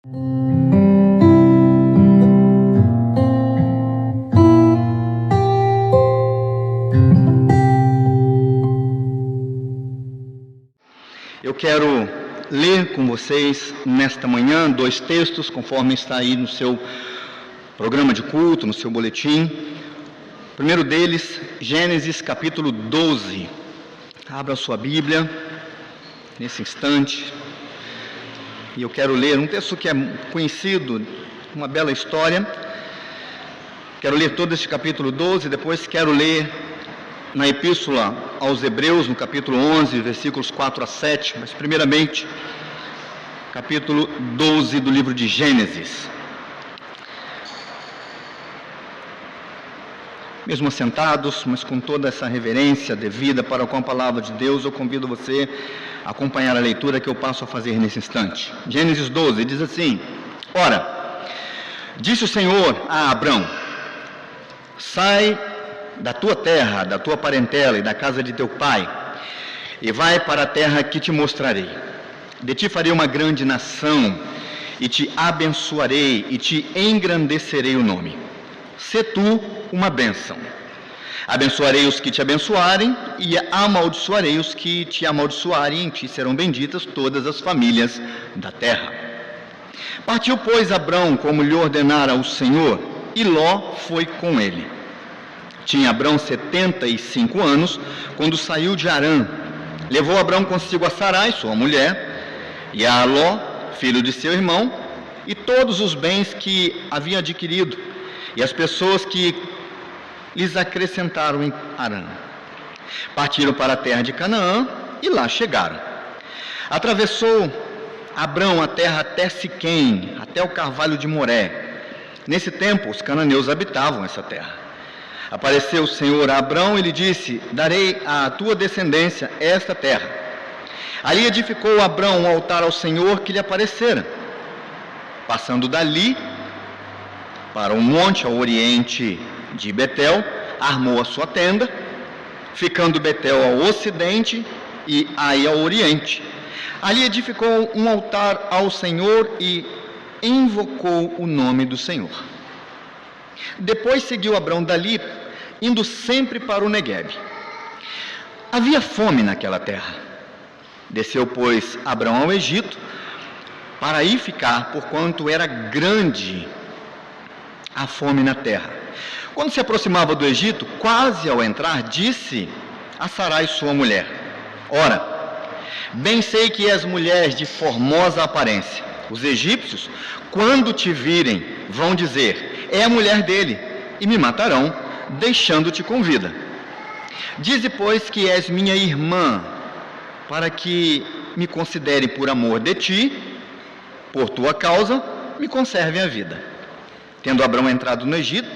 Eu quero ler com vocês nesta manhã 2 textos, conforme está aí no seu programa de culto, no seu boletim. O primeiro deles, Gênesis capítulo 12. Abra a sua Bíblia nesse instante. E eu quero ler um texto que é conhecido, uma bela história. Quero ler todo este capítulo 12, depois quero ler na Epístola aos Hebreus, no capítulo 11, versículos 4 a 7, mas primeiramente, capítulo 12 do livro de Gênesis. Mesmo assentados, mas com toda essa reverência devida para com a palavra de Deus, eu convido você a acompanhar a leitura que eu passo a fazer nesse instante. Gênesis 12 diz assim: Ora, disse o Senhor a Abrão: sai da tua terra, da tua parentela e da casa de teu pai, e vai para a terra que te mostrarei. De ti farei uma grande nação, e te abençoarei, e te engrandecerei o nome. Sê tu uma bênção. Abençoarei os que te abençoarem, e amaldiçoarei os que te amaldiçoarem, e em ti serão benditas todas as famílias da terra. Partiu, pois, Abrão, como lhe ordenara o Senhor, e Ló foi com ele. Tinha Abrão 75 anos, quando saiu de Harã. Levou Abrão consigo a Sarai, sua mulher, e a Ló, filho de seu irmão, e todos os bens que havia adquirido, e as pessoas que lhes acrescentaram em Harã. Partiram para a terra de Canaã, e lá chegaram. Atravessou Abrão a terra até Siquém, até o carvalho de Moré. Nesse tempo, os cananeus habitavam essa terra. Apareceu o Senhor a Abrão e lhe disse: darei à tua descendência esta terra. Ali edificou Abrão um altar ao Senhor que lhe aparecera. Passando dali para um monte ao oriente de Betel, armou a sua tenda, ficando Betel ao ocidente e Ai ao oriente. Ali edificou um altar ao Senhor e invocou o nome do Senhor. Depois seguiu Abrão dali, indo sempre para o Neguebe. Havia fome naquela terra. Desceu, pois, Abrão ao Egito, para aí ficar, porquanto era grande a fome na terra. Quando se aproximava do Egito, quase ao entrar, disse a Sarai, sua mulher: ora, bem sei que és mulher de formosa aparência. Os egípcios, quando te virem, vão dizer: é a mulher dele, e me matarão, deixando-te com vida. Dize, pois, que és minha irmã, para que me considere por amor de ti, por tua causa, me conservem a vida. Tendo Abrão entrado no Egito,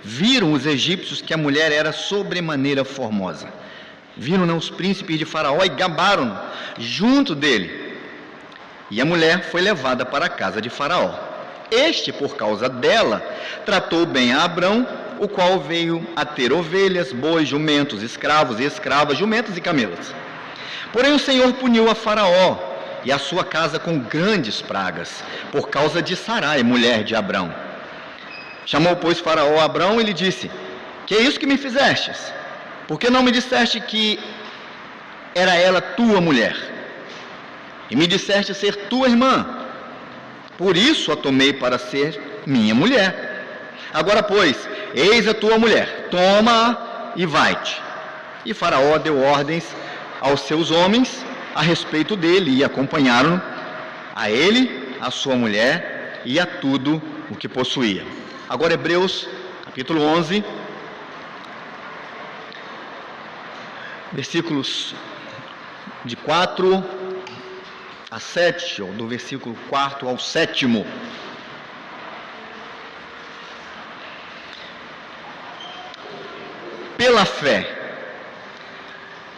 viram os egípcios que a mulher era sobremaneira formosa. Viram-na os príncipes de Faraó e gabaram-no junto dele. E a mulher foi levada para a casa de Faraó. Este, por causa dela, tratou bem a Abrão, o qual veio a ter ovelhas, bois, jumentos, escravos e escravas, jumentos e camelos. Porém o Senhor puniu a Faraó e a sua casa com grandes pragas, por causa de Sarai, mulher de Abrão. Chamou, pois, Faraó a Abrão e lhe disse: que é isso que me fizestes? Por que não me disseste que era ela tua mulher? E me disseste ser tua irmã. Por isso a tomei para ser minha mulher. Agora, pois, eis a tua mulher, toma-a e vai-te. E Faraó deu ordens aos seus homens a respeito dele, e acompanharam a ele, a sua mulher e a tudo o que possuía. Agora, Hebreus, capítulo 11, versículos de 4 a 7, ou do versículo 4 ao 7. Pela fé,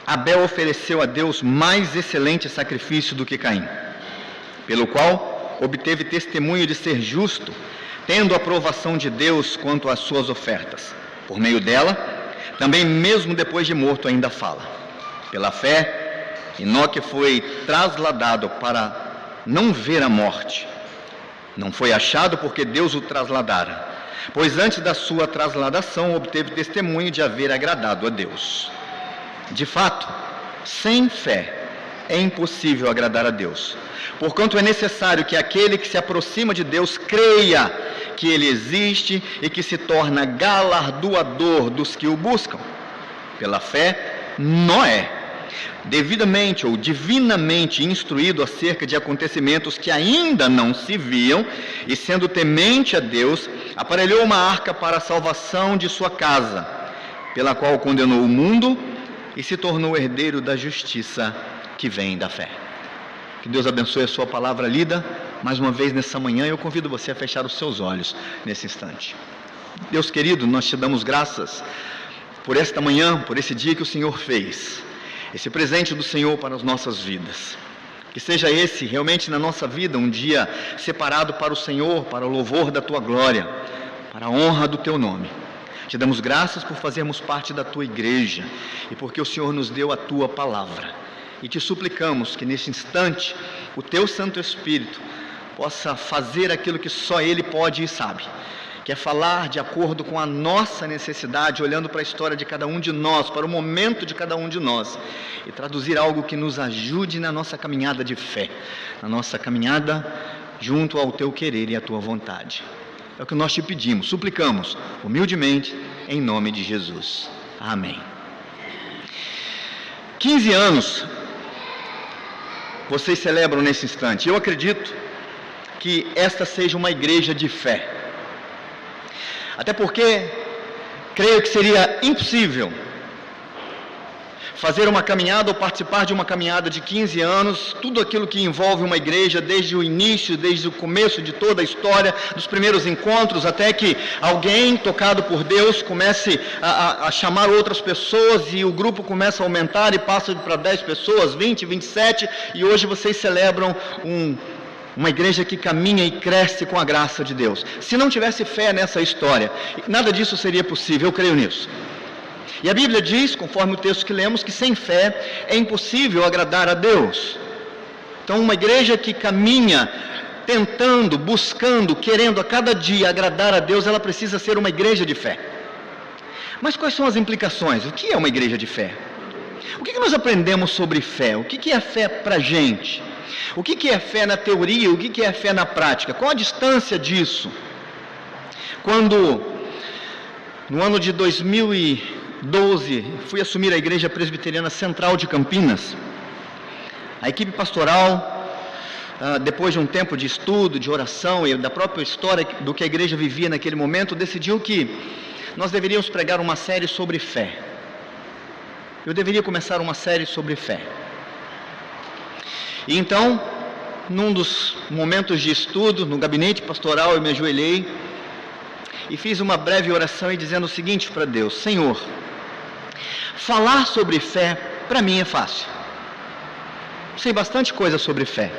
Abel ofereceu a Deus mais excelente sacrifício do que Caim, pelo qual obteve testemunho de ser justo, tendo aprovação de Deus quanto às suas ofertas. Por meio dela, também mesmo depois de morto ainda fala. Pela fé, Enoque foi trasladado para não ver a morte, Não foi achado porque Deus o trasladara, pois antes da sua trasladação obteve testemunho de haver agradado a Deus. De fato, sem fé é impossível agradar a Deus, porquanto é necessário que aquele que se aproxima de Deus creia que Ele existe e que se torna galardoador dos que o buscam. Pela fé, Noé, devidamente ou divinamente instruído acerca de acontecimentos que ainda não se viam, e sendo temente a Deus, aparelhou uma arca para a salvação de sua casa, pela qual condenou o mundo e se tornou herdeiro da justiça que vem da fé. Que Deus abençoe a sua palavra lida mais uma vez nessa manhã. Eu convido você a fechar os seus olhos nesse instante. Deus querido, nós te damos graças por esta manhã, por esse dia que o Senhor fez, esse presente do Senhor para as nossas vidas. Que seja esse realmente na nossa vida um dia separado para o Senhor, para o louvor da tua glória, para a honra do teu nome. Te damos graças por fazermos parte da tua igreja e porque o Senhor nos deu a tua palavra. E te suplicamos que neste instante o teu Santo Espírito possa fazer aquilo que só Ele pode e sabe, que é falar de acordo com a nossa necessidade, olhando para a história de cada um de nós, para o momento de cada um de nós, e traduzir algo que nos ajude na nossa caminhada de fé, na nossa caminhada junto ao teu querer e à tua vontade. É o que nós te pedimos, suplicamos, humildemente, em nome de Jesus. Amém. 15 anos vocês celebram nesse instante. Eu acredito que esta seja uma igreja de fé. Até porque creio que seria impossível fazer uma caminhada ou participar de uma caminhada de 15 anos, tudo aquilo que envolve uma igreja desde o início, desde o começo de toda a história, dos primeiros encontros, até que alguém tocado por Deus comece a chamar outras pessoas e o grupo começa a aumentar e passa para 10 pessoas, 20, 27, e hoje vocês celebram uma igreja que caminha e cresce com a graça de Deus. Se não tivesse fé nessa história, nada disso seria possível, eu creio nisso. E a Bíblia diz, conforme o texto que lemos, que sem fé é impossível agradar a Deus. Então, uma igreja que caminha tentando, buscando, querendo a cada dia agradar a Deus, ela precisa ser uma igreja de fé. Mas quais são as implicações? O que é uma igreja de fé? O que nós aprendemos sobre fé? O que é fé para a gente? O que é fé na teoria? O que é fé na prática? Qual a distância disso? Quando, no ano de 2012, fui assumir a Igreja Presbiteriana Central de Campinas, a equipe pastoral, depois de um tempo de estudo, de oração e da própria história do que a igreja vivia naquele momento, decidiu que nós deveríamos pregar uma série sobre fé. Eu deveria começar uma série sobre fé. E então, num dos momentos de estudo, no gabinete pastoral, eu me ajoelhei e fiz uma breve oração e dizendo o seguinte para Deus: Senhor, falar sobre fé para mim é fácil. Sei bastante coisa sobre fé.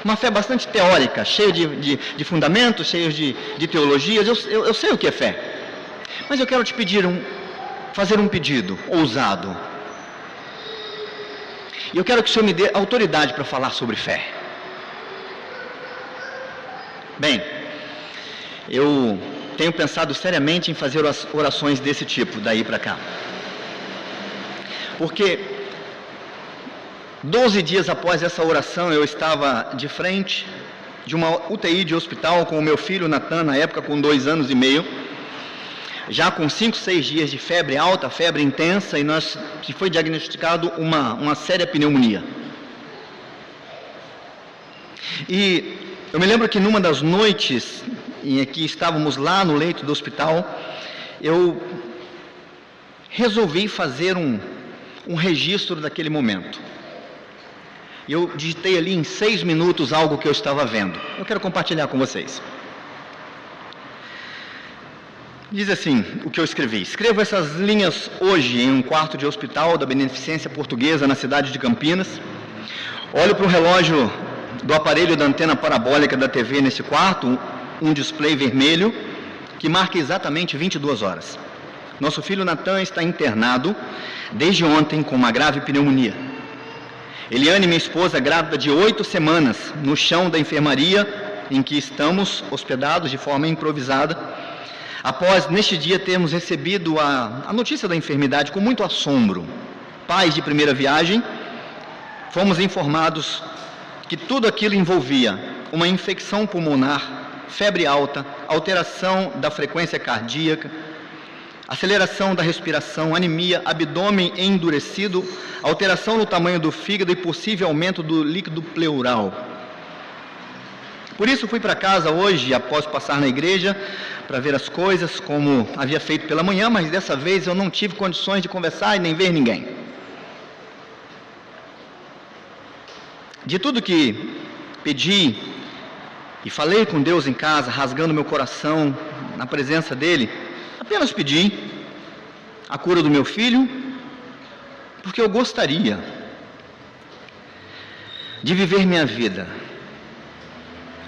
Uma fé bastante teórica, cheia de fundamentos, cheia de teologias. Eu sei o que é fé. Mas eu quero te pedir fazer um pedido ousado. E eu quero que o Senhor me dê autoridade para falar sobre fé. Bem, eu tenho pensado seriamente em fazer orações desse tipo, daí para cá. Porque 12 dias após essa oração, eu estava de frente de uma UTI de hospital com o meu filho Natan, na época com 2 anos e meio, já com 5, 6 dias de febre alta, febre intensa, e foi diagnosticado uma séria pneumonia. E eu me lembro que numa das noites em que estávamos lá no leito do hospital, eu resolvi fazer um registro daquele momento. E eu digitei ali em 6 minutos algo que eu estava vendo. Eu quero compartilhar com vocês. Diz assim o que eu escrevi: escrevo essas linhas hoje em um quarto de hospital da Beneficência Portuguesa na cidade de Campinas. Olho para o relógio do aparelho da antena parabólica da TV nesse quarto, um display vermelho que marca exatamente 22 horas. Nosso filho Natan está internado desde ontem com uma grave pneumonia. Eliane, minha esposa, grávida de 8 semanas, no chão da enfermaria em que estamos hospedados de forma improvisada, após, neste dia, termos recebido a notícia da enfermidade com muito assombro. Pais de primeira viagem, fomos informados que tudo aquilo envolvia uma infecção pulmonar, febre alta, alteração da frequência cardíaca, aceleração da respiração, anemia, abdômen endurecido, alteração no tamanho do fígado e possível aumento do líquido pleural. Por isso fui para casa hoje, após passar na igreja, para ver as coisas, como havia feito pela manhã, mas dessa vez eu não tive condições de conversar e nem ver ninguém. De tudo que pedi e falei com Deus em casa, rasgando meu coração na presença dEle, apenas pedi a cura do meu filho, porque eu gostaria de viver minha vida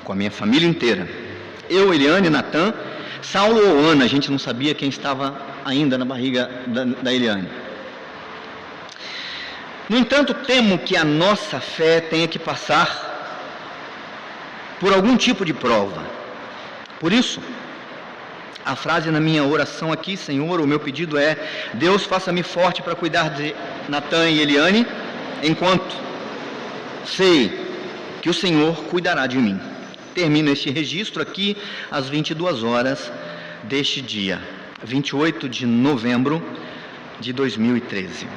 com a minha família inteira. Eu, Eliane, Natan, Saulo ou Ana, a gente não sabia quem estava ainda na barriga da Eliane. No entanto, temo que a nossa fé tenha que passar por algum tipo de prova. Por isso, a frase na minha oração aqui, Senhor, o meu pedido é: Deus, faça-me forte para cuidar de Natan e Eliane, enquanto sei que o Senhor cuidará de mim. Termino este registro aqui às 22 horas deste dia, 28 de novembro de 2013.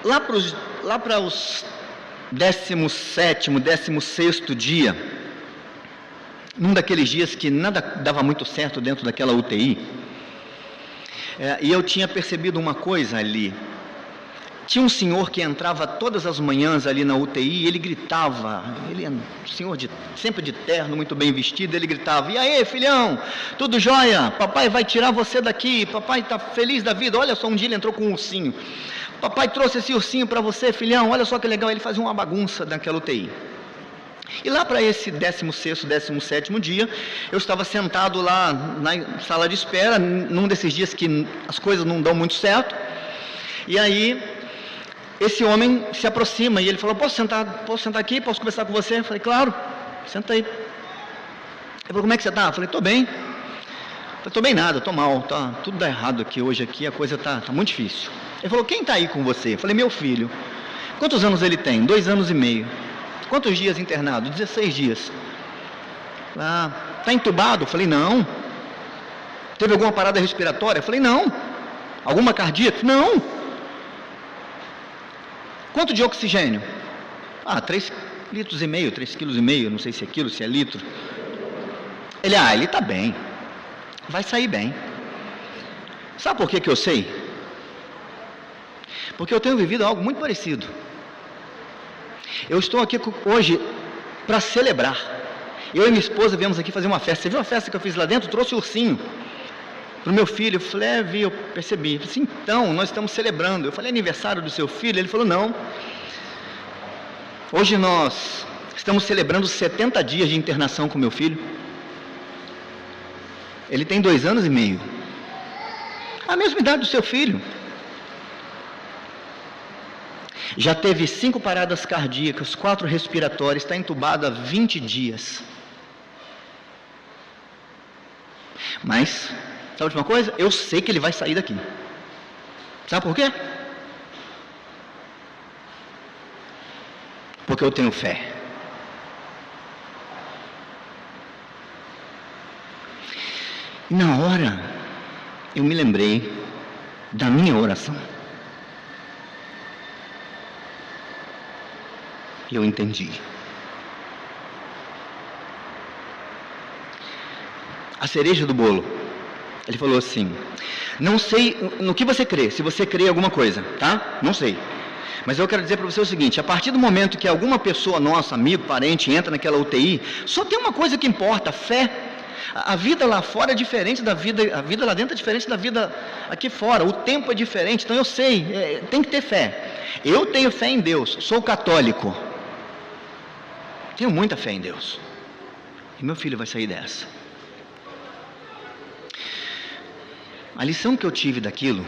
Lá para os 17º, 16º dia, num daqueles dias que nada dava muito certo dentro daquela UTI, e eu tinha percebido uma coisa ali. Tinha um senhor que entrava todas as manhãs ali na UTI, e ele gritava, ele é um senhor sempre de terno, muito bem vestido, ele gritava: e aí, filhão, tudo jóia? Papai vai tirar você daqui, papai está feliz da vida. Olha só, um dia ele entrou com um ursinho, papai trouxe esse ursinho para você, filhão, olha só que legal. Ele fazia uma bagunça naquela UTI. E lá para esse 16º, 17º dia, eu estava sentado lá na sala de espera, num desses dias que as coisas não dão muito certo, e aí esse homem se aproxima e ele falou: posso sentar aqui, posso conversar com você? Eu falei: claro, senta aí. Ele falou: como é que você está? Eu falei: estou bem. Eu falei: estou bem nada, estou mal, tá, tudo dá errado aqui hoje, a coisa está muito difícil. Ele falou: quem está aí com você? Eu falei: meu filho. Quantos anos ele tem? 2 anos e meio. Quantos dias internado? 16 dias. Ah, está entubado? Eu falei: não. Teve alguma parada respiratória? Eu falei: não. Alguma cardíaca? Não. Quanto de oxigênio? 3,5 litros, 3,5 kg, não sei se é quilo, se é litro. Ele está bem, vai sair bem. Sabe por que eu sei? Porque eu tenho vivido algo muito parecido. Eu estou aqui hoje para celebrar. Eu e minha esposa viemos aqui fazer uma festa. Você viu a festa que eu fiz lá dentro? Trouxe o ursinho para o meu filho. Eu falei: vi, eu percebi. Eu falei assim: então, nós estamos celebrando. Eu falei: aniversário do seu filho? Ele falou: não. Hoje nós estamos celebrando 70 dias de internação com meu filho. Ele tem 2 anos e meio. A mesma idade do seu filho. Já teve 5 paradas cardíacas, 4 respiratórias, está entubado há 20 dias. Mas, sabe de uma coisa? Eu sei que ele vai sair daqui. Sabe por quê? Porque eu tenho fé. E na hora, eu me lembrei da minha oração. E eu entendi. A cereja do bolo. Ele falou assim: não sei no que você crê, se você crê em alguma coisa, tá? Não sei. Mas eu quero dizer para você o seguinte: a partir do momento que alguma pessoa nossa, amigo, parente, entra naquela UTI, só tem uma coisa que importa: fé. A vida lá fora é diferente da vida, a vida lá dentro é diferente da vida aqui fora, o tempo é diferente. Então eu sei, tem que ter fé. Eu tenho fé em Deus, sou católico, tenho muita fé em Deus, e meu filho vai sair dessa. A lição que eu tive daquilo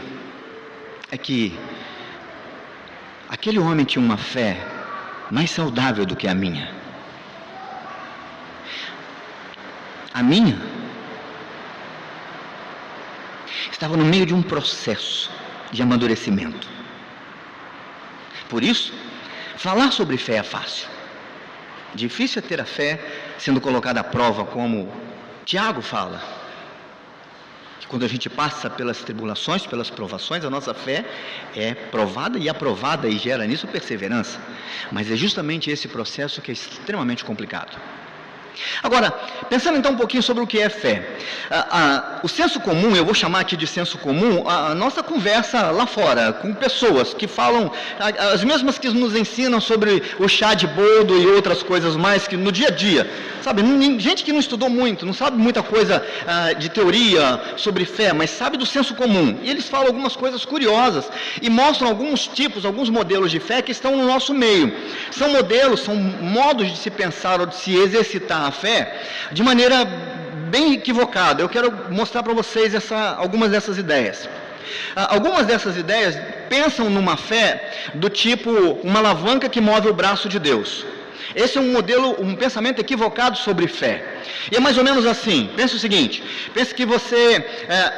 é que aquele homem tinha uma fé mais saudável do que a minha. A minha estava no meio de um processo de amadurecimento. Por isso, falar sobre fé é fácil. Difícil é ter a fé sendo colocada à prova, como Tiago fala. Que quando a gente passa pelas tribulações, pelas provações, a nossa fé é provada e aprovada e gera nisso perseverança. Mas é justamente esse processo que é extremamente complicado. Agora, pensando então um pouquinho sobre o que é fé. O senso comum, eu vou chamar aqui de senso comum, a nossa conversa lá fora, com pessoas que falam, as mesmas que nos ensinam sobre o chá de boldo e outras coisas mais, que no dia a dia, sabe, gente que não estudou muito, não sabe muita coisa de teoria sobre fé, mas sabe do senso comum, e eles falam algumas coisas curiosas, e mostram alguns tipos, alguns modelos de fé que estão no nosso meio. São modelos, são modos de se pensar ou de se exercitar a fé de maneira bem equivocada. Eu quero mostrar para vocês algumas dessas ideias. Algumas dessas ideias pensam numa fé do tipo uma alavanca que move o braço de Deus. Esse é um modelo, um pensamento equivocado sobre fé. E é mais ou menos assim. Pense o seguinte: pense que você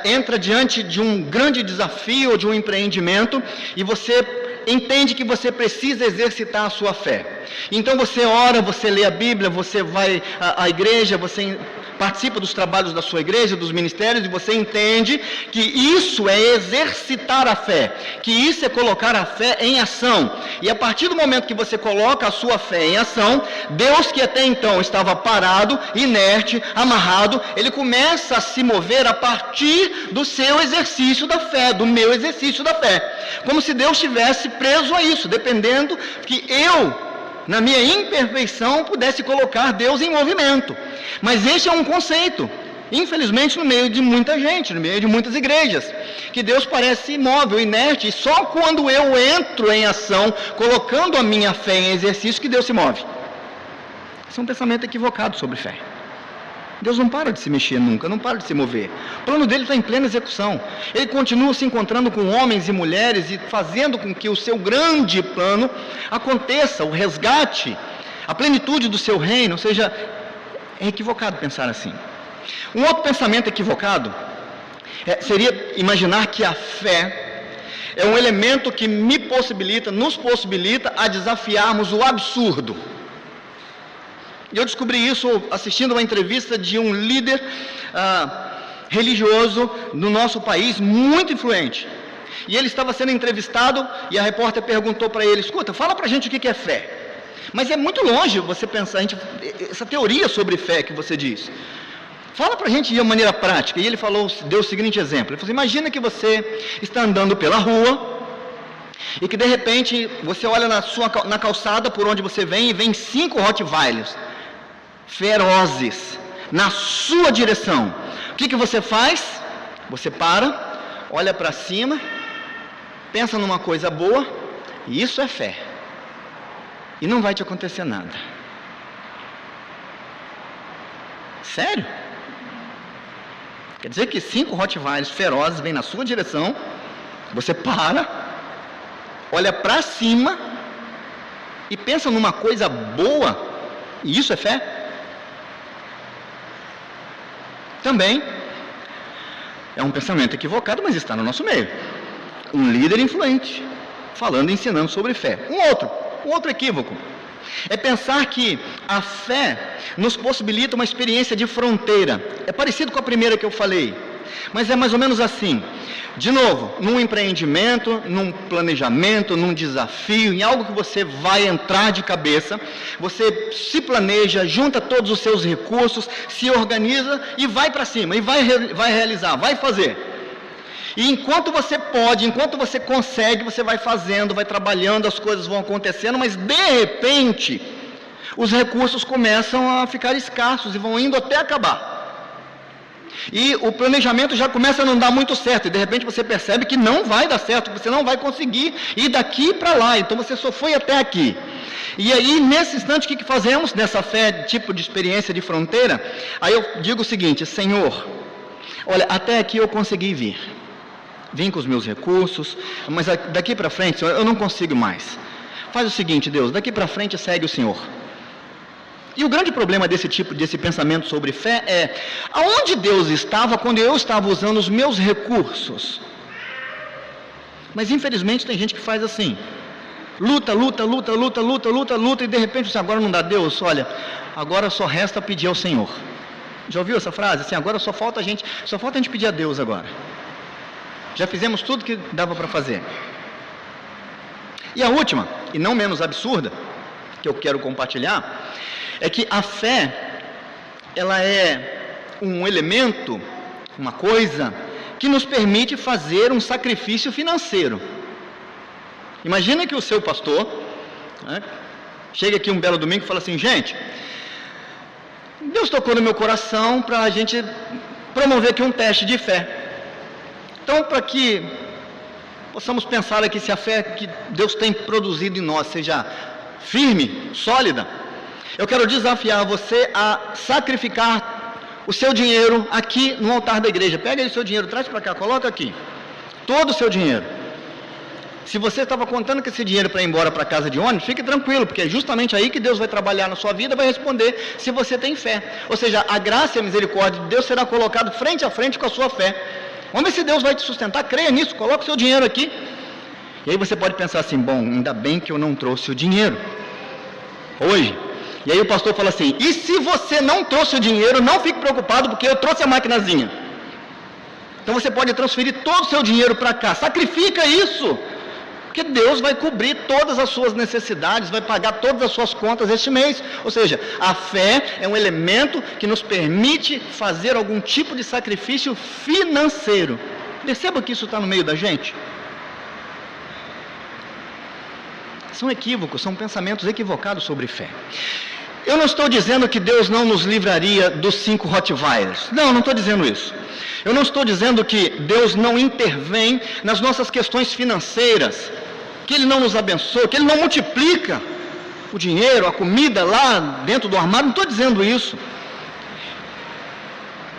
entra diante de um grande desafio ou de um empreendimento e você entende que você precisa exercitar a sua fé. Então você ora, você lê a Bíblia, você vai à igreja, você participa dos trabalhos da sua igreja, dos ministérios, e você entende que isso é exercitar a fé, que isso é colocar a fé em ação. E a partir do momento que você coloca a sua fé em ação, Deus, que até então estava parado, inerte, amarrado, ele começa a se mover a partir do seu exercício da fé, do meu exercício da fé. Como se Deus estivesse preso a isso, dependendo que eu, na minha imperfeição, pudesse colocar Deus em movimento. Mas esse é um conceito, infelizmente, no meio de muita gente, no meio de muitas igrejas, que Deus parece imóvel, inerte, e só quando eu entro em ação, colocando a minha fé em exercício, que Deus se move. Esse é um pensamento equivocado sobre fé. Deus não para de se mexer nunca, não para de se mover. O plano dele está em plena execução. Ele continua se encontrando com homens e mulheres e fazendo com que o seu grande plano aconteça, o resgate, a plenitude do seu reino. Ou seja, é equivocado pensar assim. Um outro pensamento equivocado seria imaginar que a fé é um elemento que nos possibilita a desafiarmos o absurdo. E eu descobri isso assistindo uma entrevista de um líder religioso no nosso país, muito influente. E ele estava sendo entrevistado e a repórter perguntou para ele: escuta, fala para a gente o que é fé. Mas é muito longe você pensar, essa teoria sobre fé que você diz. Fala para a gente de uma maneira prática. E ele deu o seguinte exemplo. Ele falou: imagina que você está andando pela rua e que de repente você olha na calçada por onde você vem e vem 5 Rottweilers ferozes na sua direção. O que você faz? Você para, olha para cima, pensa numa coisa boa, e isso é fé. E não vai te acontecer nada. Sério? Quer dizer que 5 Rottweilers ferozes vêm na sua direção, você para, olha para cima e pensa numa coisa boa, e isso é fé? Também é um pensamento equivocado, mas está no nosso meio. Um líder influente, falando e ensinando sobre fé. Um outro equívoco é pensar que a fé nos possibilita uma experiência de fronteira. É parecido com a primeira que eu falei, mas é mais ou menos assim. De novo, num empreendimento, num planejamento, num desafio, em algo que você vai entrar de cabeça, você se planeja, junta todos os seus recursos, se organiza e vai para cima, e vai realizar, vai fazer. E enquanto você pode, enquanto você consegue, você vai fazendo, vai trabalhando, as coisas vão acontecendo, mas de repente, os recursos começam a ficar escassos e vão indo até acabar. E o planejamento já começa a não dar muito certo, e de repente você percebe que não vai dar certo, que você não vai conseguir ir daqui para lá, então você só foi até aqui. E aí, nesse instante, o que fazemos nessa fé, tipo de experiência de fronteira? Aí eu digo o seguinte: Senhor, olha, até aqui eu consegui vir, vim com os meus recursos, mas daqui para frente, Senhor, eu não consigo mais. Faz o seguinte, Deus, daqui para frente segue o Senhor. E o grande problema desse pensamento sobre fé é, aonde Deus estava quando eu estava usando os meus recursos? Mas infelizmente tem gente que faz assim, luta, e de repente assim, agora não dá, Deus, olha, agora só resta pedir ao Senhor. Já ouviu essa frase? Assim, agora só falta a gente pedir a Deus agora. Já fizemos tudo que dava para fazer. E a última, e não menos absurda, que eu quero compartilhar, é que a fé, ela é um elemento, uma coisa, que nos permite fazer um sacrifício financeiro. Imagina que o seu pastor, né, chega aqui um belo domingo e fala assim, gente, Deus tocou no meu coração para a gente promover aqui um teste de fé. Então, para que possamos pensar aqui se a fé que Deus tem produzido em nós seja firme, sólida, eu quero desafiar você a sacrificar o seu dinheiro aqui no altar da igreja. Pega aí o seu dinheiro, traz para cá, coloca aqui, todo o seu dinheiro. Se você estava contando com esse dinheiro para ir embora para casa de ônibus, fique tranquilo, porque é justamente aí que Deus vai trabalhar na sua vida, vai responder se você tem fé. Ou seja, a graça e a misericórdia de Deus será colocado frente a frente com a sua fé. Vamos ver se Deus vai te sustentar, creia nisso, coloca o seu dinheiro aqui. E aí você pode pensar assim, bom, ainda bem que eu não trouxe o dinheiro hoje. E aí o pastor fala assim, e se você não trouxe o dinheiro, não fique preocupado, porque eu trouxe a maquinazinha. Então você pode transferir todo o seu dinheiro para cá, sacrifica isso. Porque Deus vai cobrir todas as suas necessidades, vai pagar todas as suas contas este mês. Ou seja, a fé é um elemento que nos permite fazer algum tipo de sacrifício financeiro. Perceba que isso está no meio da gente. São equívocos, são pensamentos equivocados sobre fé. Eu não estou dizendo que Deus não nos livraria dos 5 Rottweilers. Não estou dizendo isso. Eu não estou dizendo que Deus não intervém nas nossas questões financeiras, que Ele não nos abençoa, que Ele não multiplica o dinheiro, a comida lá dentro do armário. Não estou dizendo isso.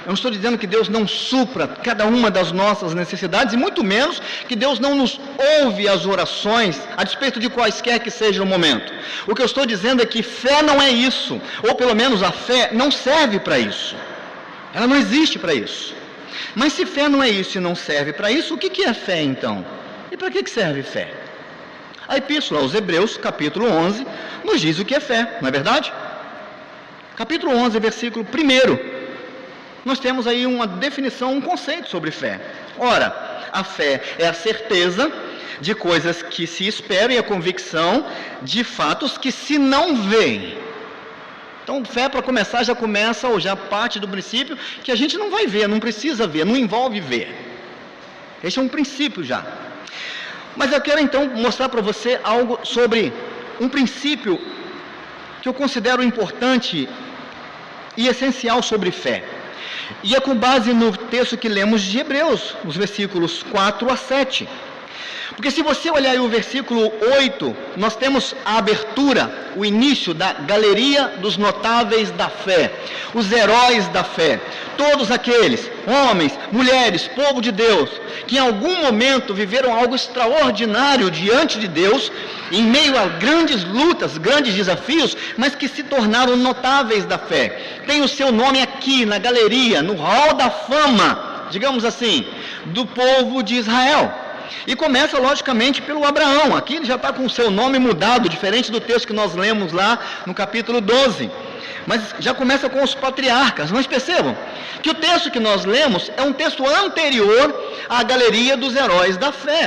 Eu não estou dizendo que Deus não supra cada uma das nossas necessidades, e muito menos que Deus não nos ouve as orações, a despeito de quaisquer que seja o momento. O que eu estou dizendo é que fé não é isso, ou pelo menos a fé não serve para isso. Ela não existe para isso. Mas se fé não é isso e não serve para isso, o que é fé então? E para que serve fé? A Epístola aos Hebreus, capítulo 11, nos diz o que é fé, não é verdade? Capítulo 11, versículo 1. Nós temos aí uma definição, um conceito sobre fé. Ora, a fé é a certeza de coisas que se esperam e a convicção de fatos que se não veem. Então, fé, para começar, já começa, ou já parte do princípio que a gente não vai ver, não precisa ver, não envolve ver. Esse é um princípio já. Mas eu quero então mostrar para você algo sobre um princípio que eu considero importante e essencial sobre fé. E é com base no texto que lemos de Hebreus, os versículos 4 a 7. Porque se você olhar aí o versículo 8, nós temos a abertura, o início da galeria dos notáveis da fé, os heróis da fé, todos aqueles, homens, mulheres, povo de Deus, que em algum momento viveram algo extraordinário diante de Deus, em meio a grandes lutas, grandes desafios, mas que se tornaram notáveis da fé. Tem o seu nome aqui na galeria, no hall da fama, digamos assim, do povo de Israel. E começa logicamente pelo Abraão. Aqui ele já está com o seu nome mudado, diferente do texto que nós lemos lá no capítulo 12. Mas já começa com os patriarcas. Mas percebam que o texto que nós lemos é um texto anterior à galeria dos heróis da fé.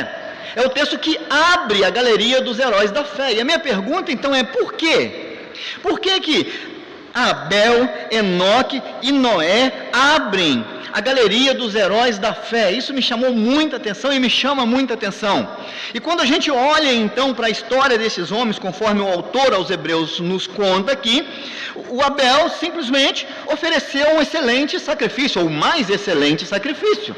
É o texto que abre a galeria dos heróis da fé. E a minha pergunta então é por quê? Por que Abel, Enoque e Noé abrem a galeria dos heróis da fé? Isso me chamou muita atenção e me chama muita atenção. E quando a gente olha então para a história desses homens, conforme o autor aos Hebreus nos conta aqui, o Abel simplesmente ofereceu um excelente sacrifício, ou o mais excelente sacrifício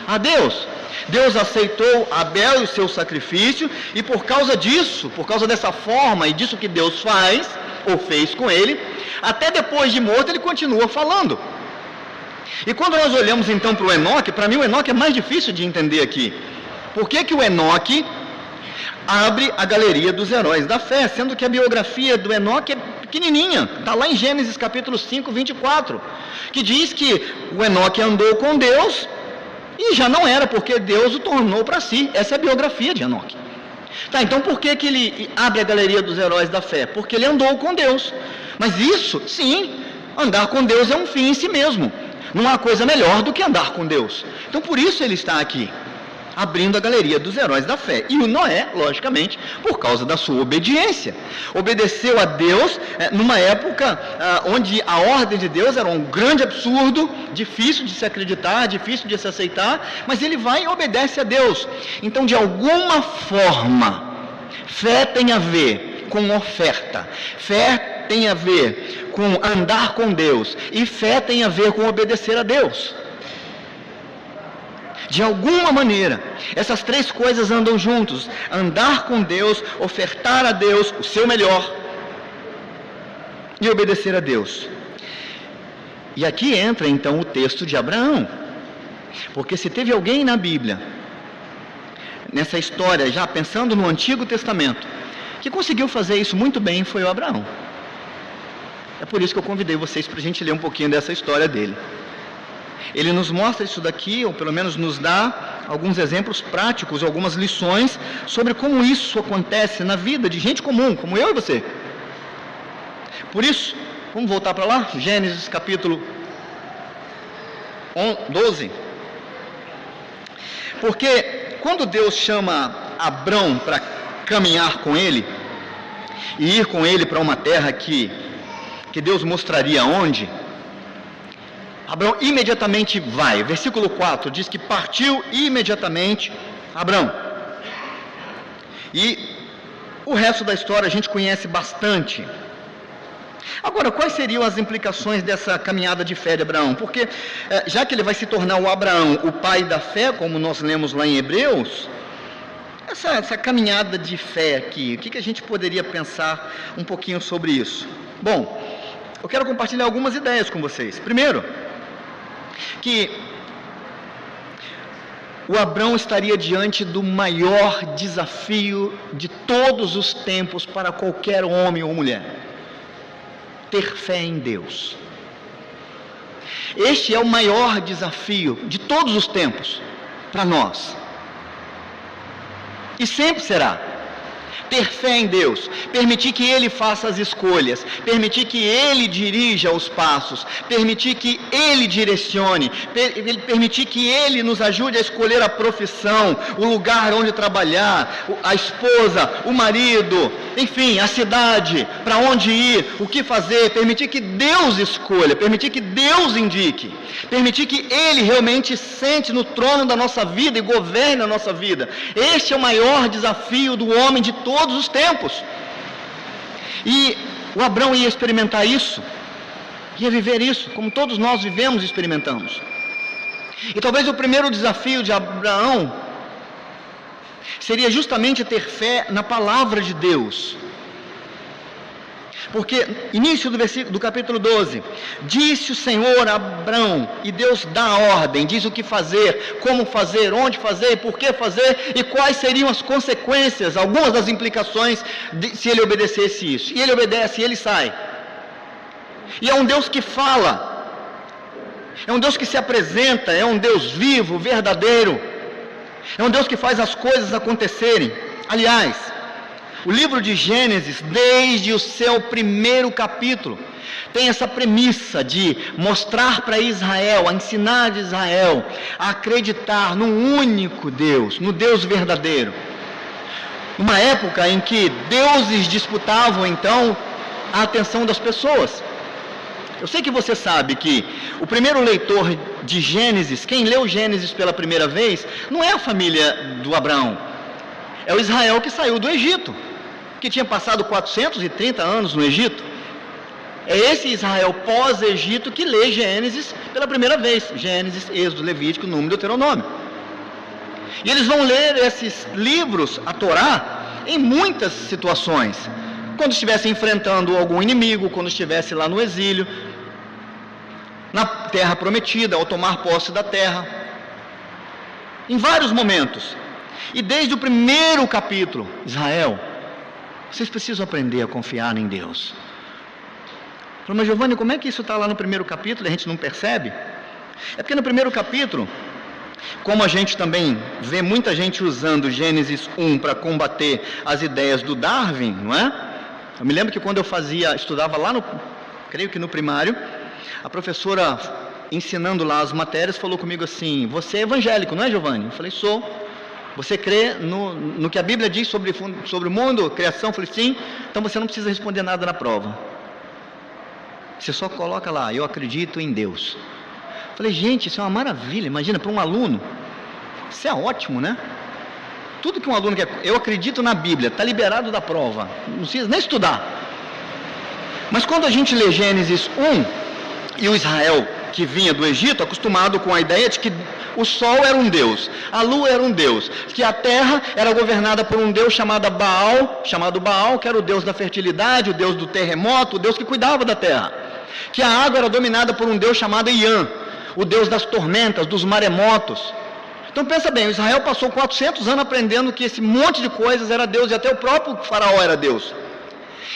a Deus. Deus aceitou Abel e o seu sacrifício, e por causa disso, por causa dessa forma e disso que Deus faz, ou fez com ele, até depois de morto ele continua falando. E quando nós olhamos então para o Enoque, para mim o Enoque é mais difícil de entender aqui. Por que o Enoque abre a galeria dos heróis da fé, sendo que a biografia do Enoque é pequenininha, está lá em Gênesis capítulo 5, 24, que diz que o Enoque andou com Deus e já não era, porque Deus o tornou para si. Essa é a biografia de Enoque. Tá, então por que ele abre a galeria dos heróis da fé? Porque ele andou com Deus. Mas isso, sim, andar com Deus é um fim em si mesmo. Não há coisa melhor do que andar com Deus. Então por isso ele está aqui, abrindo a galeria dos heróis da fé. E o Noé, logicamente, por causa da sua obediência. Obedeceu a Deus numa época onde a ordem de Deus era um grande absurdo, difícil de se acreditar, difícil de se aceitar, mas ele vai e obedece a Deus. Então, de alguma forma, fé tem a ver com oferta, fé tem a ver com andar com Deus, e fé tem a ver com obedecer a Deus. De alguma maneira, essas três coisas andam juntos: andar com Deus, ofertar a Deus o seu melhor e obedecer a Deus. E aqui entra então o texto de Abraão, porque se teve alguém na Bíblia, nessa história, já pensando no Antigo Testamento, que conseguiu fazer isso muito bem, foi o Abraão. É por isso que eu convidei vocês para a gente ler um pouquinho dessa história dele. Ele nos mostra isso daqui, ou pelo menos nos dá alguns exemplos práticos, algumas lições sobre como isso acontece na vida de gente comum, como eu e você. Por isso, vamos voltar para lá, Gênesis capítulo 12. Porque quando Deus chama Abrão para caminhar com ele, e ir com ele para uma terra que Deus mostraria onde, Abrão imediatamente vai. Versículo 4 diz que partiu imediatamente Abrão. E o resto da história a gente conhece bastante. Agora, quais seriam as implicações dessa caminhada de fé de Abraão? Porque, já que ele vai se tornar o Abraão, o pai da fé, como nós lemos lá em Hebreus, essa caminhada de fé aqui, o que a gente poderia pensar um pouquinho sobre isso? Bom, eu quero compartilhar algumas ideias com vocês. Primeiro, que o Abrão estaria diante do maior desafio de todos os tempos para qualquer homem ou mulher: ter fé em Deus. Este é o maior desafio de todos os tempos para nós, e sempre será. Ter fé em Deus, permitir que Ele faça as escolhas, permitir que Ele dirija os passos, permitir que Ele direcione, permitir que Ele nos ajude a escolher a profissão, o lugar onde trabalhar, a esposa, o marido, enfim, a cidade, para onde ir, o que fazer, permitir que Deus escolha, permitir que Deus indique, permitir que Ele realmente sente no trono da nossa vida e governe a nossa vida. Este é o maior desafio do homem de todos os tempos. E o Abrão ia experimentar isso, ia viver isso, como todos nós vivemos e experimentamos. E talvez o primeiro desafio de Abraão seria justamente ter fé na palavra de Deus. Porque, início do capítulo 12, disse o Senhor a Abrão, e Deus dá a ordem, diz o que fazer, como fazer, onde fazer, por que fazer, e quais seriam as consequências, algumas das implicações, se ele obedecesse isso. E ele obedece, e ele sai. E é um Deus que fala, é um Deus que se apresenta, é um Deus vivo, verdadeiro, é um Deus que faz as coisas acontecerem. Aliás, o livro de Gênesis, desde o seu primeiro capítulo, tem essa premissa de mostrar para Israel, a ensinar de Israel, a acreditar num único Deus, no Deus verdadeiro. Uma época em que deuses disputavam, então, a atenção das pessoas. Eu sei que você sabe que o primeiro leitor de Gênesis, quem leu Gênesis pela primeira vez, não é a família do Abraão, é o Israel que saiu do Egito, que tinha passado 430 anos no Egito. É esse Israel pós-Egito que lê Gênesis pela primeira vez. Gênesis, Êxodo, Levítico, Número, Deuteronômio. E eles vão ler esses livros, a Torá, em muitas situações. Quando estivesse enfrentando algum inimigo, quando estivesse lá no exílio, na terra prometida, ao tomar posse da terra. Em vários momentos. E desde o primeiro capítulo, Israel, vocês precisam aprender a confiar em Deus. Falei, mas Giovanni, como é que isso está lá no primeiro capítulo e a gente não percebe? É porque no primeiro capítulo, como a gente também vê muita gente usando Gênesis 1 para combater as ideias do Darwin, não é? Eu me lembro que quando eu estudava lá creio que no primário, a professora ensinando lá as matérias falou comigo assim, você é evangélico, não é, Giovanni? Eu falei, sou. Você crê no que a Bíblia diz sobre o mundo, criação? Eu falei, sim. Então você não precisa responder nada na prova. Você só coloca lá, eu acredito em Deus. Eu falei, gente, isso é uma maravilha. Imagina, para um aluno, isso é ótimo, né? Tudo que um aluno quer, eu acredito na Bíblia, está liberado da prova. Não precisa nem estudar. Mas quando a gente lê Gênesis 1, e o Israel que vinha do Egito, acostumado com a ideia de que o sol era um deus, a lua era um deus, que a terra era governada por um deus chamado Baal, que era o deus da fertilidade, o deus do terremoto, o deus que cuidava da terra, que a água era dominada por um deus chamado Iã, o deus das tormentas, dos maremotos. Então pensa bem, o Israel passou 400 anos aprendendo que esse monte de coisas era Deus, e até o próprio faraó era Deus.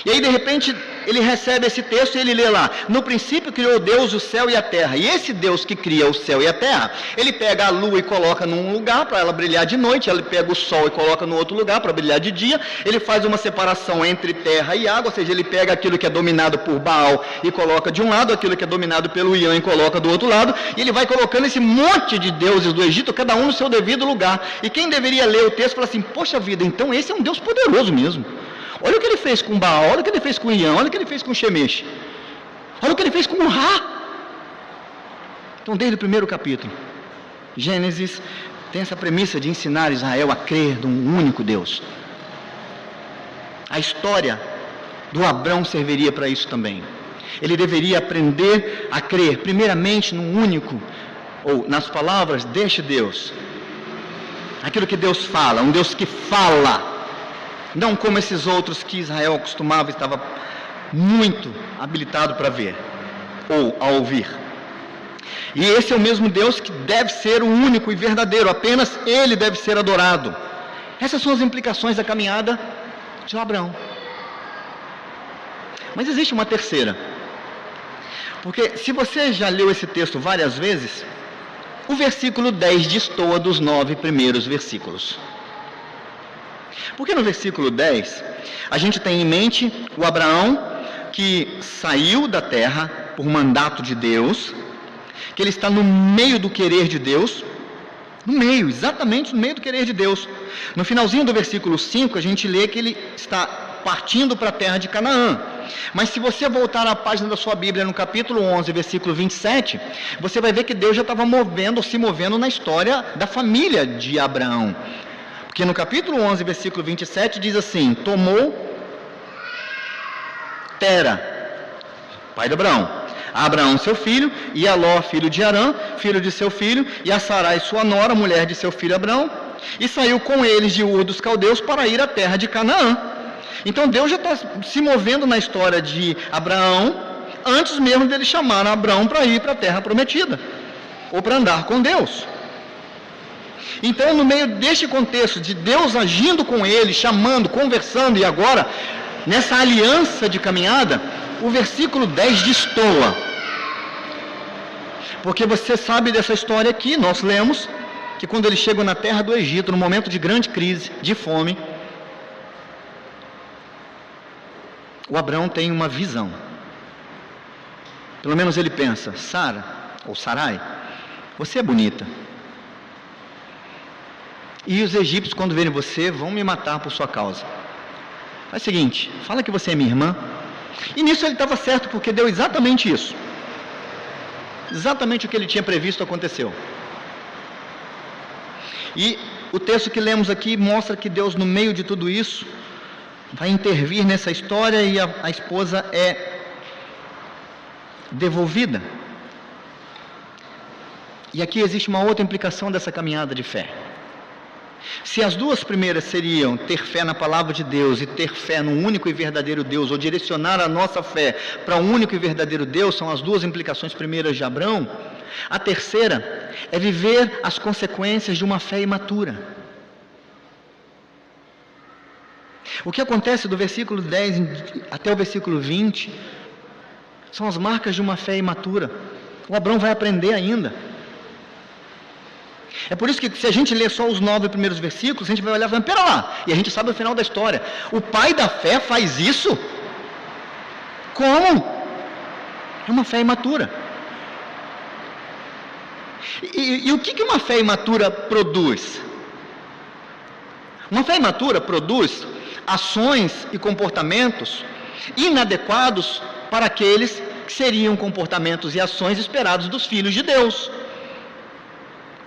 E aí de repente ele recebe esse texto e ele lê lá, no princípio criou Deus o céu e a terra. E esse Deus que cria o céu e a terra, ele pega a lua e coloca num lugar para ela brilhar de noite, ele pega o sol e coloca no outro lugar para brilhar de dia, ele faz uma separação entre terra e água, ou seja, ele pega aquilo que é dominado por Baal e coloca de um lado, aquilo que é dominado pelo Iã e coloca do outro lado, e ele vai colocando esse monte de deuses do Egito, cada um no seu devido lugar. E quem deveria ler o texto fala assim, poxa vida, então esse é um Deus poderoso mesmo. Olha o que ele fez com Baal, olha o que ele fez com Iã, olha o que ele fez com Shemesh, olha o que ele fez com Ra. Então, desde o primeiro capítulo, Gênesis tem essa premissa de ensinar Israel a crer num único Deus. A história do Abrão serviria para isso também. Ele deveria aprender a crer, primeiramente, num único, ou nas palavras deste Deus. Aquilo que Deus fala, um Deus que fala. Não como esses outros que Israel acostumava e estava muito habilitado para ver, ou a ouvir. E esse é o mesmo Deus que deve ser o único e verdadeiro, apenas Ele deve ser adorado. Essas são as implicações da caminhada de Abraão. Mas existe uma terceira. Porque se você já leu esse texto várias vezes, o versículo 10 destoa dos 9 primeiros versículos. Porque no versículo 10, a gente tem em mente o Abraão que saiu da terra por mandato de Deus, que ele está no meio do querer de Deus, exatamente no meio do querer de Deus. No finalzinho do versículo 5, a gente lê que ele está partindo para a terra de Canaã. Mas se você voltar à página da sua Bíblia, no capítulo 11, versículo 27, você vai ver que Deus já estava se movendo na história da família de Abraão. Porque no capítulo 11, versículo 27, diz assim, tomou Tera, pai de Abraão seu filho, e Aló, filho de Arã, filho de seu filho, e a Sarai, sua nora, mulher de seu filho Abraão, e saiu com eles de Ur dos Caldeus para ir à terra de Canaã. Então Deus já está se movendo na história de Abraão, antes mesmo dele chamar Abraão para ir para a terra prometida, ou para andar com Deus. Então, no meio deste contexto de Deus agindo com ele, chamando, conversando, e agora, nessa aliança de caminhada, o versículo 10 destoa. Porque você sabe dessa história aqui, nós lemos, que quando eles chegam na terra do Egito, no momento de grande crise, de fome, o Abraão tem uma visão. Pelo menos ele pensa, Sara, ou Sarai, você é bonita. E os egípcios, quando verem você, vão me matar por sua causa. Faz o seguinte, fala que você é minha irmã. E nisso ele estava certo, porque deu exatamente isso. Exatamente o que ele tinha previsto aconteceu. E o texto que lemos aqui mostra que Deus, no meio de tudo isso, vai intervir nessa história e a esposa é devolvida. E aqui existe uma outra implicação dessa caminhada de fé. Se as duas primeiras seriam ter fé na palavra de Deus e ter fé no único e verdadeiro Deus, ou direcionar a nossa fé para o único e verdadeiro Deus, são as duas implicações primeiras de Abraão, a terceira é viver as consequências de uma fé imatura. O que acontece do versículo 10 até o versículo 20 São as marcas de uma fé imatura. O Abrão vai aprender ainda. É por isso que se a gente ler só os 9 primeiros versículos, a gente vai olhar e falar, pera lá, e a gente sabe o final da história. O pai da fé faz isso? Como? É uma fé imatura. E o que uma fé imatura produz? Uma fé imatura produz ações e comportamentos inadequados para aqueles que seriam comportamentos e ações esperados dos filhos de Deus.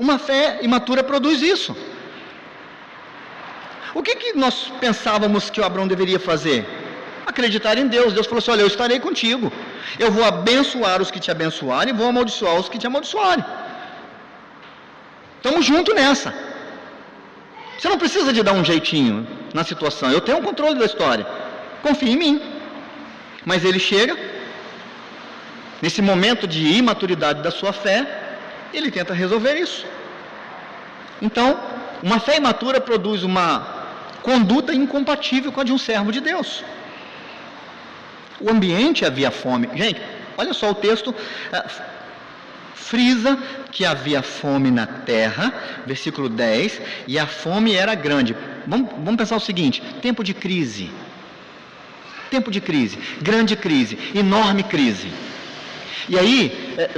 Uma fé imatura produz isso. O que nós pensávamos que o Abrão deveria fazer? Acreditar em Deus. Deus falou assim, olha, eu estarei contigo. Eu vou abençoar os que te abençoarem e vou amaldiçoar os que te amaldiçoarem. Estamos juntos nessa. Você não precisa de dar um jeitinho na situação. Eu tenho o controle da história. Confie em mim. Mas ele chega, nesse momento de imaturidade da sua fé, ele tenta resolver isso. Então, uma fé imatura produz uma conduta incompatível com a de um servo de Deus. O ambiente havia fome. Gente, olha só o texto. Frisa que havia fome na terra, versículo 10, e a fome era grande. Vamos pensar o seguinte, tempo de crise, grande crise, enorme crise. E aí,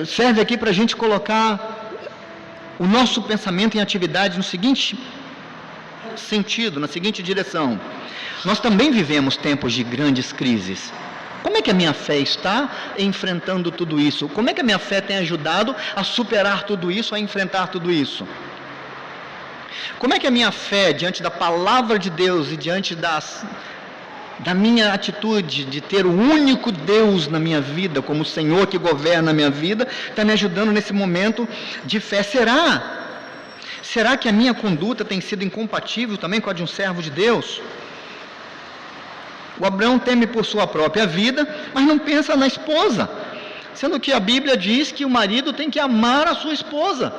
serve aqui para a gente colocar o nosso pensamento em atividade no seguinte sentido, na seguinte direção. Nós também vivemos tempos de grandes crises. Como é que a minha fé está enfrentando tudo isso? Como é que a minha fé tem ajudado a superar tudo isso, a enfrentar tudo isso? Como é que a minha fé, diante da palavra de Deus e diante da minha atitude de ter o único Deus na minha vida, como o Senhor que governa a minha vida, está me ajudando nesse momento de fé? Será que a minha conduta tem sido incompatível também com a de um servo de Deus? O Abrão teme por sua própria vida, mas não pensa na esposa, sendo que a Bíblia diz que o marido tem que amar a sua esposa.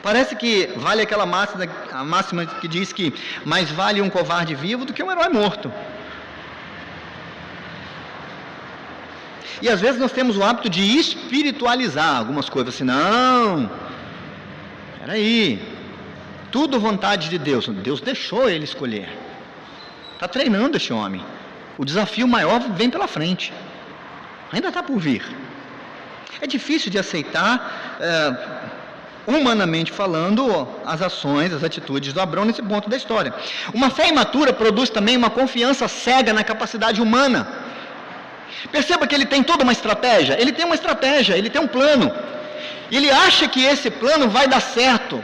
Parece que vale aquela máxima que diz que mais vale um covarde vivo do que um herói morto. E às vezes nós temos o hábito de espiritualizar algumas coisas, assim, não, peraí, tudo vontade de Deus. Deus deixou ele escolher. Está treinando esse homem. O desafio maior vem pela frente. Ainda está por vir. É difícil de aceitar, humanamente falando, as ações, as atitudes do Abrão nesse ponto da história. Uma fé imatura produz também uma confiança cega na capacidade humana. Perceba que ele tem toda uma estratégia. Ele tem uma estratégia, ele tem um plano. Ele acha que esse plano vai dar certo.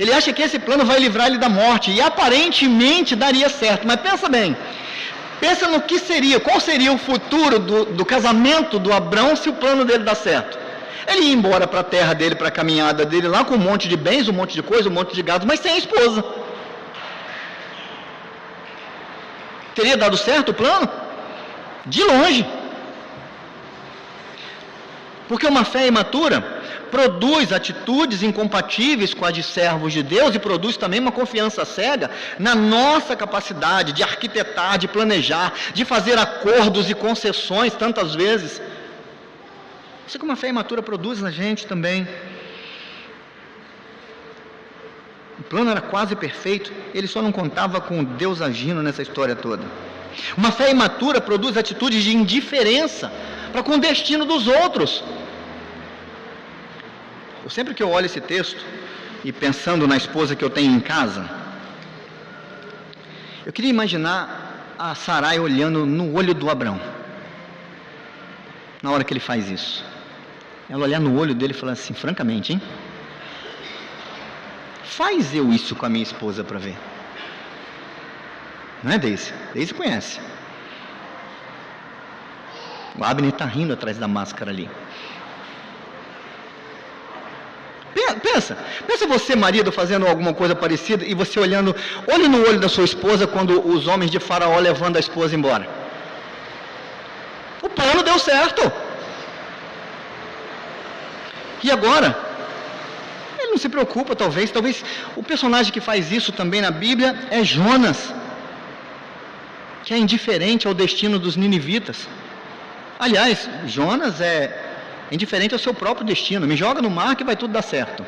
Ele acha que esse plano vai livrar ele da morte, e aparentemente daria certo, mas pensa bem, pensa no que seria, qual seria o futuro do casamento do Abrão se o plano dele dá certo. Ele ia embora para a terra dele, para a caminhada dele lá, com um monte de bens, um monte de coisa, um monte de gado, mas sem a esposa. Teria dado certo o plano? De longe. Porque uma fé imatura produz atitudes incompatíveis com a de servos de Deus e produz também uma confiança cega na nossa capacidade de arquitetar, de planejar, de fazer acordos e concessões tantas vezes. Isso que uma fé imatura produz na gente também. O plano era quase perfeito, ele só não contava com Deus agindo nessa história toda. Uma fé imatura produz atitudes de indiferença para com o destino dos outros. Sempre que eu olho esse texto e pensando na esposa que eu tenho em casa, eu queria imaginar a Sarai olhando no olho do Abrão, na hora que ele faz isso. Ela olhar no olho dele e falar assim, francamente, hein? Faz eu isso com a minha esposa para ver. Não é, Deise? Deise conhece. O Abner está rindo atrás da máscara ali. Pensa você, marido, fazendo alguma coisa parecida e você olhando, olhe no olho da sua esposa quando os homens de Faraó levando a esposa embora. O plano deu certo. E agora? Ele não se preocupa, talvez o personagem que faz isso também na Bíblia é Jonas. que é indiferente ao destino dos ninivitas. Aliás, Jonas é indiferente ao seu próprio destino. Me joga no mar que vai tudo dar certo.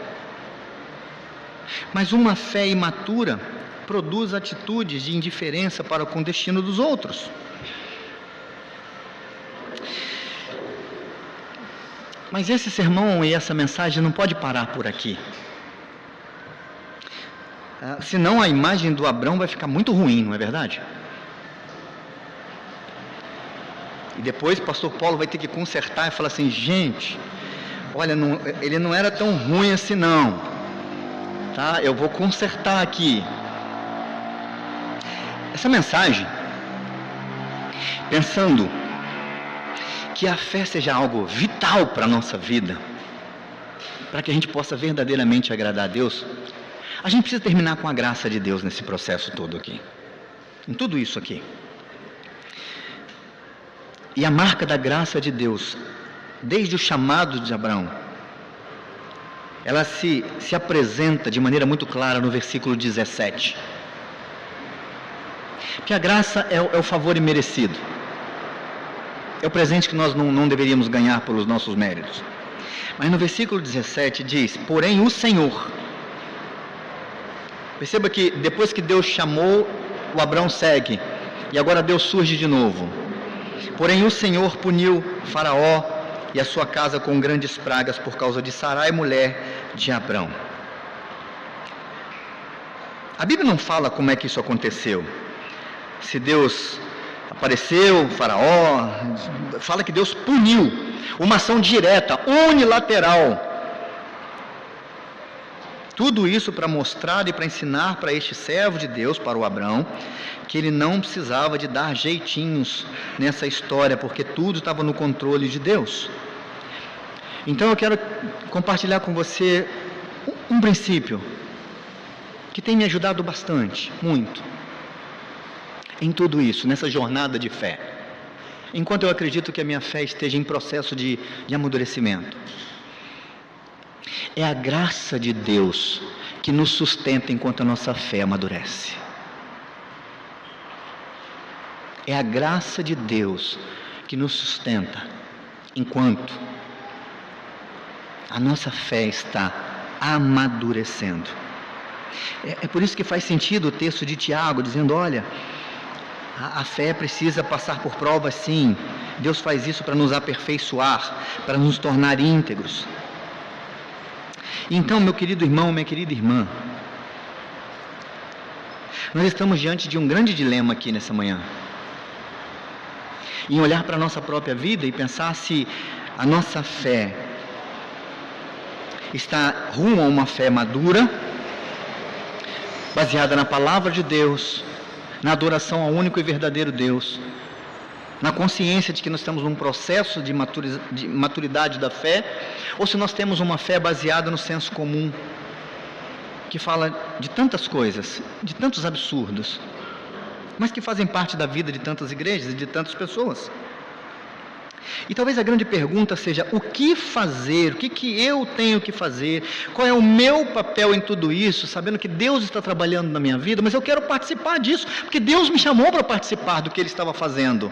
Mas uma fé imatura produz atitudes de indiferença para com o destino dos outros. Mas esse sermão e essa mensagem não pode parar por aqui. Senão a imagem do Abrão vai ficar muito ruim, não é verdade? E depois o pastor Paulo vai ter que consertar e falar assim, gente, olha, ele não era tão ruim assim não, tá? Eu vou consertar aqui. Essa mensagem, pensando que a fé seja algo vital para a nossa vida, para que a gente possa verdadeiramente agradar a Deus, a gente precisa terminar com a graça de Deus nesse processo todo aqui, em tudo isso aqui. E a marca da graça de Deus, desde o chamado de Abraão, ela se apresenta de maneira muito clara no versículo 17. Que a graça é o favor imerecido. É o presente que nós não deveríamos ganhar pelos nossos méritos. Mas no versículo 17 diz, porém o Senhor. Perceba que depois que Deus chamou, o Abrão segue. E agora Deus surge de novo. Porém o Senhor puniu Faraó e a sua casa com grandes pragas por causa de Sarai, mulher de Abrão. A Bíblia não fala como é que isso aconteceu. Se Deus apareceu, Faraó, fala que Deus puniu, uma ação direta, unilateral. Tudo isso para mostrar e para ensinar para este servo de Deus, para o Abrão, que ele não precisava de dar jeitinhos nessa história, porque tudo estava no controle de Deus. Então eu quero compartilhar com você um princípio que tem me ajudado bastante, muito, em tudo isso, nessa jornada de fé. Enquanto eu acredito que a minha fé esteja em processo de amadurecimento. É a graça de Deus que nos sustenta enquanto a nossa fé amadurece. É a graça de Deus que nos sustenta enquanto a nossa fé está amadurecendo. É por isso que faz sentido o texto de Tiago, dizendo, olha, a fé precisa passar por provas, sim. Deus faz isso para nos aperfeiçoar, para nos tornar íntegros. Então, meu querido irmão, minha querida irmã, nós estamos diante de um grande dilema aqui nessa manhã. Em olhar para a nossa própria vida e pensar se a nossa fé está rumo a uma fé madura, baseada na palavra de Deus, na adoração ao único e verdadeiro Deus, na consciência de que nós estamos num processo de maturidade da fé, ou se nós temos uma fé baseada no senso comum, que fala de tantas coisas, de tantos absurdos, mas que fazem parte da vida de tantas igrejas e de tantas pessoas. E talvez a grande pergunta seja, o que fazer, o que eu tenho que fazer, qual é o meu papel em tudo isso, sabendo que Deus está trabalhando na minha vida, mas eu quero participar disso, porque Deus me chamou para participar do que Ele estava fazendo.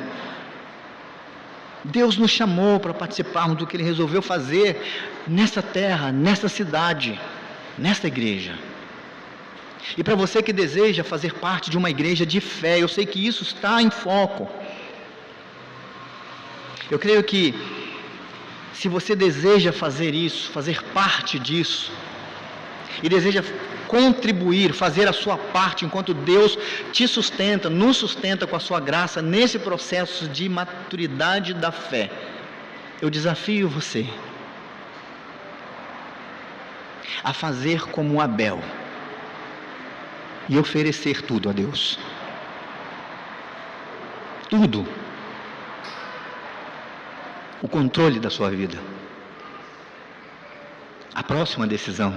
Deus nos chamou para participarmos do que Ele resolveu fazer nesta terra, nesta cidade, nesta igreja. E para você que deseja fazer parte de uma igreja de fé, eu sei que isso está em foco. Eu creio que se você deseja fazer isso, fazer parte disso, e deseja contribuir, fazer a sua parte, enquanto Deus te sustenta, nos sustenta com a sua graça, nesse processo de maturidade da fé, eu desafio você a fazer como Abel, e oferecer tudo a Deus. Tudo. O controle da sua vida. A próxima decisão.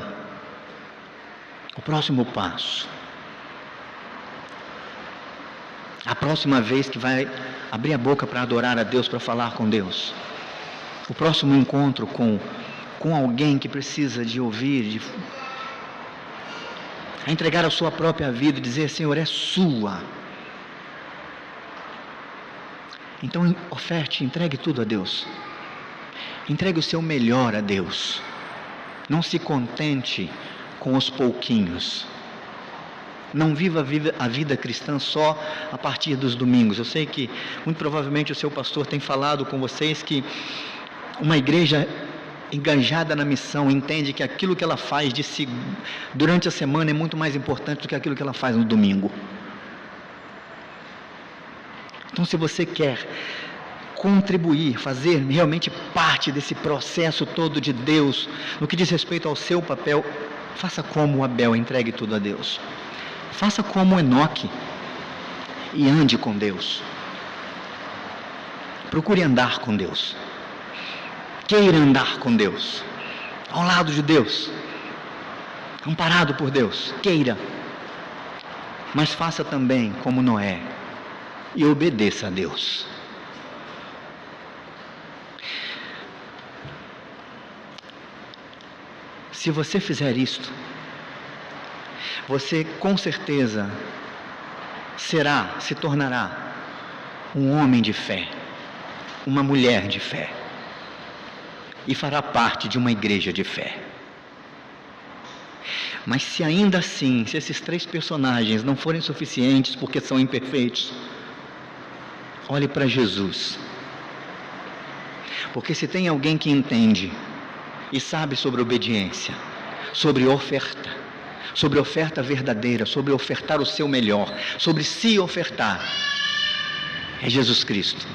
O próximo passo. A próxima vez que vai abrir a boca para adorar a Deus, para falar com Deus. O próximo encontro com alguém que precisa de ouvir, a entregar a sua própria vida e dizer, Senhor, é sua. Então oferte, entregue tudo a Deus. Entregue o seu melhor a Deus. Não se contente com os pouquinhos. Não viva a vida cristã só a partir dos domingos. Eu sei que muito provavelmente o seu pastor tem falado com vocês que uma igreja engajada na missão entende que aquilo que ela faz durante a semana é muito mais importante do que aquilo que ela faz no domingo. Então, se você quer contribuir, fazer realmente parte desse processo todo de Deus, no que diz respeito ao seu papel, faça como Abel, entregue tudo a Deus. Faça como Enoque e ande com Deus. Procure andar com Deus. Queira andar com Deus, ao lado de Deus, amparado por Deus. Queira, mas faça também como Noé e obedeça a Deus. Se você fizer isto, você com certeza se tornará um homem de fé, uma mulher de fé, e fará parte de uma igreja de fé. Mas se ainda assim, se esses 3 personagens não forem suficientes porque são imperfeitos, olhe para Jesus. Porque se tem alguém que entende e sabe sobre obediência, sobre oferta verdadeira, sobre ofertar o seu melhor, sobre se ofertar, é Jesus Cristo,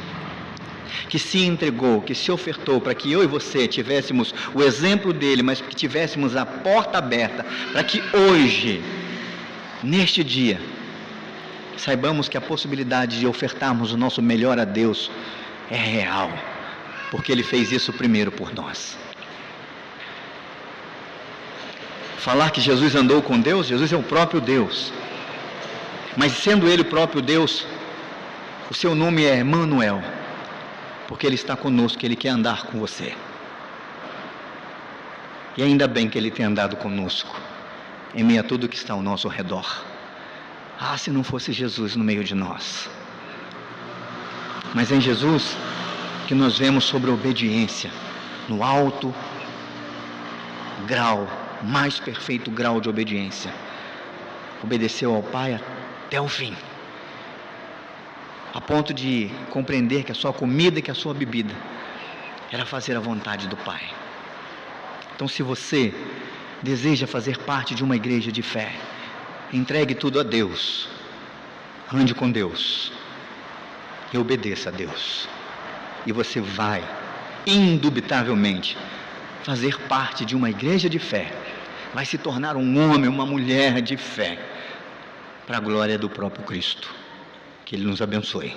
que se entregou, que se ofertou para que eu e você tivéssemos o exemplo dele, mas que tivéssemos a porta aberta, para que hoje, neste dia, saibamos que a possibilidade de ofertarmos o nosso melhor a Deus é real, porque ele fez isso primeiro por nós. Falar que Jesus andou com Deus, Jesus é o próprio Deus, mas sendo ele o próprio Deus, o seu nome é Emanuel, porque ele está conosco, ele quer andar com você. E ainda bem que ele tem andado conosco, em meio a tudo que está ao nosso redor. Ah, se não fosse Jesus no meio de nós. Mas é em Jesus que nós vemos sobre a obediência, no alto grau, mais perfeito grau de obediência. Obedeceu ao Pai até o fim, a ponto de compreender que a sua comida e que a sua bebida era fazer a vontade do Pai. Então, se você deseja fazer parte de uma igreja de fé, entregue tudo a Deus, ande com Deus e obedeça a Deus, e você vai, indubitavelmente, fazer parte de uma igreja de fé, vai se tornar um homem, uma mulher de fé, para a glória do próprio Cristo. Que Ele nos abençoe.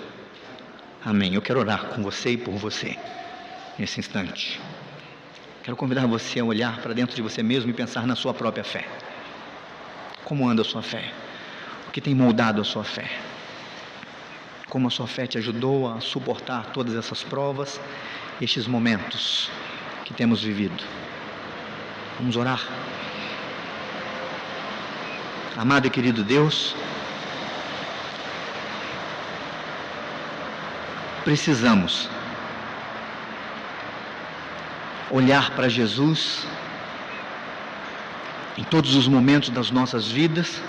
Amém. Eu quero orar com você e por você, nesse instante. Quero convidar você a olhar para dentro de você mesmo e pensar na sua própria fé. Como anda a sua fé? O que tem moldado a sua fé? Como a sua fé te ajudou a suportar todas essas provas, estes momentos que temos vivido? Vamos orar. Amado e querido Deus, precisamos olhar para Jesus em todos os momentos das nossas vidas.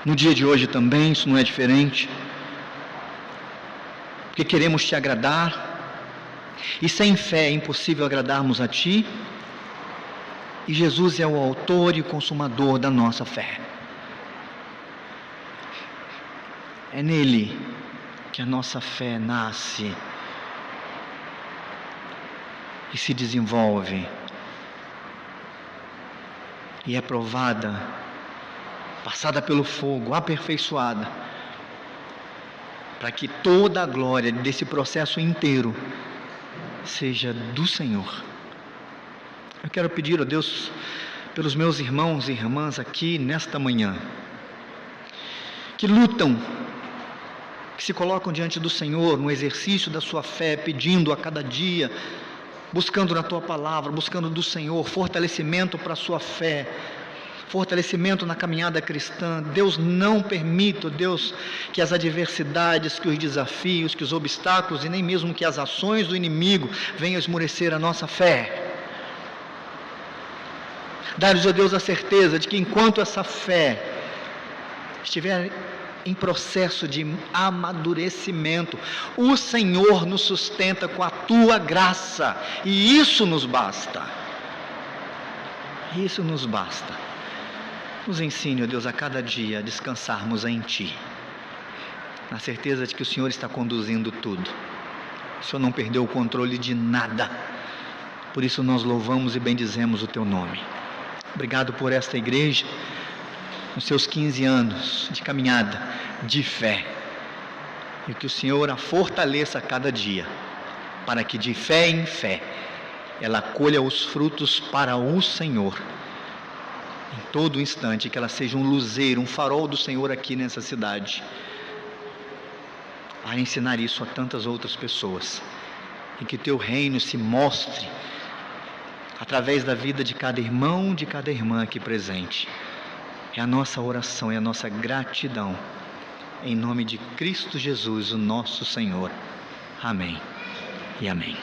No dia de hoje também, isso não é diferente, porque queremos te agradar, e sem fé é impossível agradarmos a ti, e Jesus é o autor e consumador da nossa fé. É nele que a nossa fé nasce e se desenvolve e é provada, passada pelo fogo, aperfeiçoada, para que toda a glória desse processo inteiro seja do Senhor. Eu quero pedir a Deus pelos meus irmãos e irmãs aqui nesta manhã, que lutam, que se colocam diante do Senhor no exercício da sua fé, pedindo a cada dia, buscando na tua palavra, buscando do Senhor fortalecimento para a sua fé, fortalecimento na caminhada cristã. Deus não permita, Deus, que as adversidades, que os desafios, que os obstáculos e nem mesmo que as ações do inimigo venham esmorecer a nossa fé. Dá-nos, ó Deus, a certeza de que enquanto essa fé estiver em processo de amadurecimento, o Senhor nos sustenta com a tua graça, e isso nos basta. Isso nos basta. Nos ensine, ó Deus, a cada dia a descansarmos em Ti, na certeza de que o Senhor está conduzindo tudo. O Senhor não perdeu o controle de nada. Por isso nós louvamos e bendizemos o Teu nome. Obrigado por esta igreja, nos seus 15 anos de caminhada, de fé. E que o Senhor a fortaleça a cada dia, para que de fé em fé, ela colha os frutos para o Senhor. Em todo instante, que ela seja um luzeiro, um farol do Senhor aqui nessa cidade, para ensinar isso a tantas outras pessoas. E que Teu reino se mostre através da vida de cada irmão, de cada irmã aqui presente. É a nossa oração, é a nossa gratidão, em nome de Cristo Jesus, o nosso Senhor. Amém e amém.